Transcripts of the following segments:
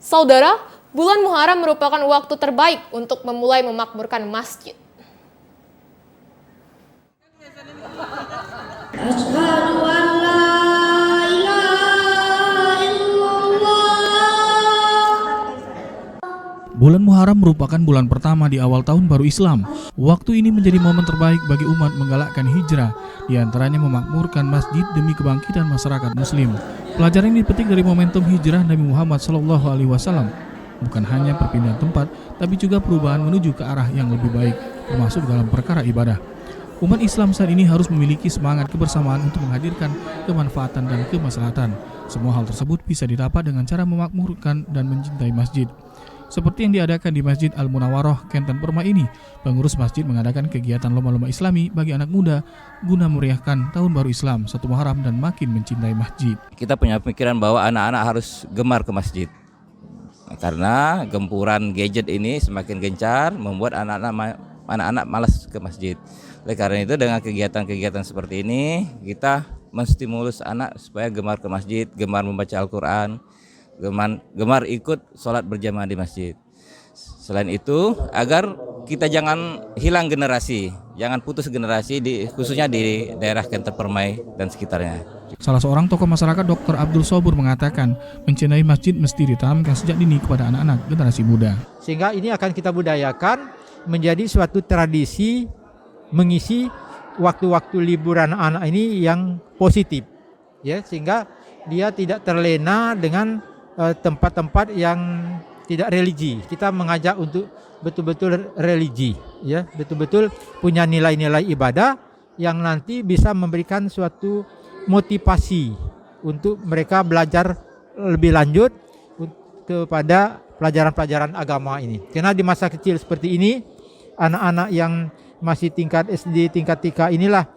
Saudara, bulan Muharram merupakan waktu terbaik untuk memulai memakmurkan masjid. Asyhadu an la ilaha illallah. Bulan Muharram merupakan bulan pertama di awal tahun baru Islam. Waktu ini menjadi momen terbaik bagi umat menggalakkan hijrah, di antaranya memakmurkan masjid demi kebangkitan masyarakat Muslim. Pelajaran yang dipetik dari momentum hijrah Nabi Muhammad SAW bukan hanya perpindahan tempat, tapi juga perubahan menuju ke arah yang lebih baik, termasuk dalam perkara ibadah. Umat Islam saat ini harus memiliki semangat kebersamaan untuk menghadirkan kemanfaatan dan kemaslahatan. Semua hal tersebut bisa didapat dengan cara memakmurkan dan mencintai masjid. Seperti yang diadakan di Masjid Al-Munawwaroh, Kenten Permai ini, pengurus masjid mengadakan kegiatan lomba-lomba Islami bagi anak muda guna meriahkan Tahun Baru Islam 1 Muharram dan makin mencintai masjid. Kita punya pemikiran bahwa anak-anak harus gemar ke masjid. Karena gempuran gadget ini semakin gencar membuat anak-anak malas ke masjid. Oleh karena itu dengan kegiatan-kegiatan seperti ini kita menstimulus anak supaya gemar ke masjid, gemar membaca Al-Quran, gemar ikut sholat berjamaah di masjid. Selain itu agar kita jangan hilang generasi, jangan putus generasi khususnya di daerah Kenten Permai dan sekitarnya. Salah seorang tokoh masyarakat Dr. Abdul Sobur mengatakan mencintai masjid mesti ditanamkan sejak dini kepada anak-anak generasi muda. Sehingga ini akan kita budayakan menjadi suatu tradisi mengisi waktu-waktu liburan anak ini yang positif, ya, sehingga dia tidak terlena dengan tempat-tempat yang tidak religi. Kita mengajak untuk betul-betul religi, ya, betul-betul punya nilai-nilai ibadah yang nanti bisa memberikan suatu motivasi untuk mereka belajar lebih lanjut kepada pelajaran-pelajaran agama ini. Karena di masa kecil seperti ini, anak-anak yang masih tingkat SD, tingkat TK inilah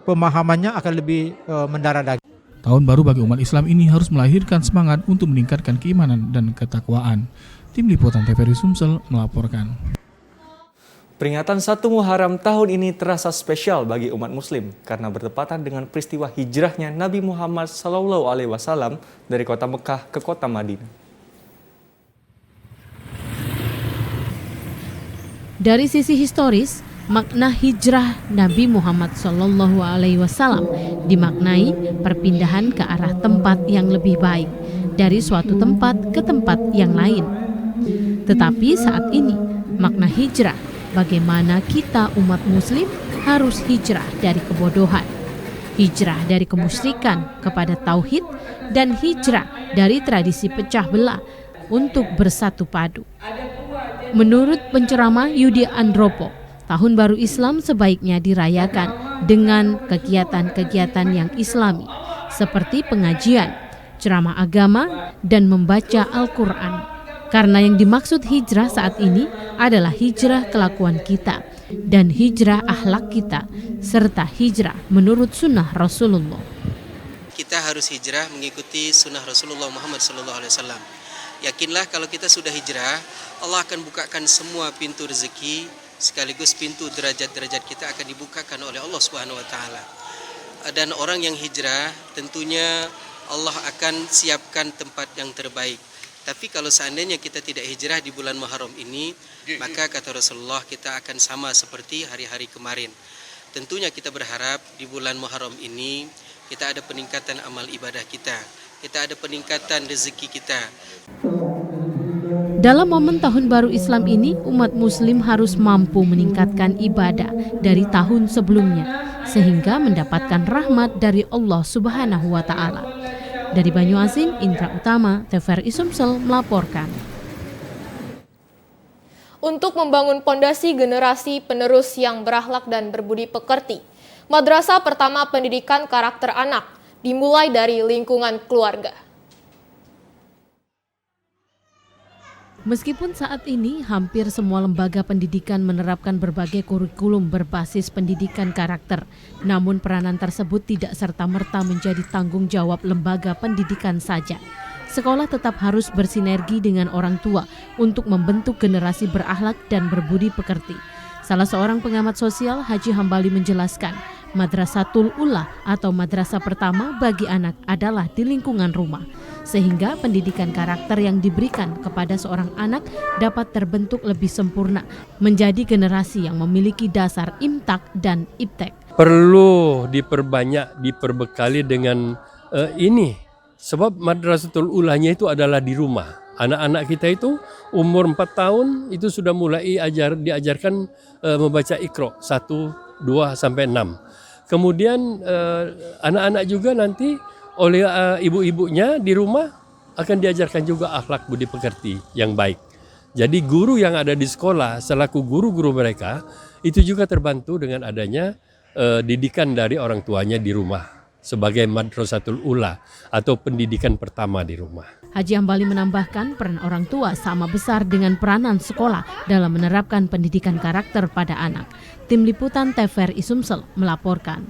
pemahamannya akan lebih mendarah daging. Tahun baru bagi umat Islam ini harus melahirkan semangat untuk meningkatkan keimanan dan ketakwaan. Tim Liputan TVRI Sumsel melaporkan. Peringatan 1 Muharram tahun ini terasa spesial bagi umat Muslim karena bertepatan dengan peristiwa hijrahnya Nabi Muhammad SAW dari kota Mekah ke kota Madinah. Dari sisi historis, makna hijrah Nabi Muhammad SAW dimaknai perpindahan ke arah tempat yang lebih baik dari suatu tempat ke tempat yang lain. Tetapi saat ini, makna hijrah bagaimana kita umat muslim harus hijrah dari kebodohan, hijrah dari kemusyrikan kepada tauhid, dan hijrah dari tradisi pecah belah untuk bersatu padu. Menurut penceramah Yudi Andropo, Tahun Baru Islam sebaiknya dirayakan dengan kegiatan-kegiatan yang islami seperti pengajian, ceramah agama, dan membaca Al-Quran. Karena yang dimaksud hijrah saat ini adalah hijrah kelakuan kita dan hijrah akhlak kita, serta hijrah menurut sunnah Rasulullah. Kita harus hijrah mengikuti sunnah Rasulullah Muhammad SAW. Yakinlah kalau kita sudah hijrah, Allah akan bukakan semua pintu rezeki, sekaligus pintu derajat-derajat kita akan dibukakan oleh Allah Subhanahu wa taala. Dan orang yang hijrah tentunya Allah akan siapkan tempat yang terbaik. Tapi kalau seandainya kita tidak hijrah di bulan Muharram ini, maka kata Rasulullah kita akan sama seperti hari-hari kemarin. Tentunya kita berharap di bulan Muharram ini kita ada peningkatan amal ibadah kita ada peningkatan rezeki kita. Dalam momen Tahun Baru Islam ini, umat muslim harus mampu meningkatkan ibadah dari tahun sebelumnya sehingga mendapatkan rahmat dari Allah Subhanahu wa taala. Dari Banyuasin, Indra Utama, TVRI Sumsel melaporkan. Untuk membangun pondasi generasi penerus yang berakhlak dan berbudi pekerti, Madrasah Pertama Pendidikan Karakter Anak dimulai dari lingkungan keluarga. Meskipun saat ini hampir semua lembaga pendidikan menerapkan berbagai kurikulum berbasis pendidikan karakter, namun peranan tersebut tidak serta-merta menjadi tanggung jawab lembaga pendidikan saja. Sekolah tetap harus bersinergi dengan orang tua untuk membentuk generasi berakhlak dan berbudi pekerti. Salah seorang pengamat sosial, Haji Hambali, menjelaskan Madrasatul Ula atau madrasah pertama bagi anak adalah di lingkungan rumah, sehingga pendidikan karakter yang diberikan kepada seorang anak dapat terbentuk lebih sempurna menjadi generasi yang memiliki dasar imtak dan iptek. Perlu diperbanyak, diperbekali dengan ini, sebab madrasatul ulahnya itu adalah di rumah. Anak-anak kita itu umur 4 tahun itu sudah mulai diajarkan membaca Iqra 1, 2 sampai 6. Kemudian anak-anak juga nanti oleh ibu-ibunya di rumah akan diajarkan juga akhlak budi pekerti yang baik. Jadi guru yang ada di sekolah selaku guru-guru mereka itu juga terbantu dengan adanya didikan dari orang tuanya di rumah sebagai madrasatul ula atau pendidikan pertama di rumah. Haji Hambali menambahkan peran orang tua sama besar dengan peranan sekolah dalam menerapkan pendidikan karakter pada anak. Tim Liputan TVRI Sumsel melaporkan.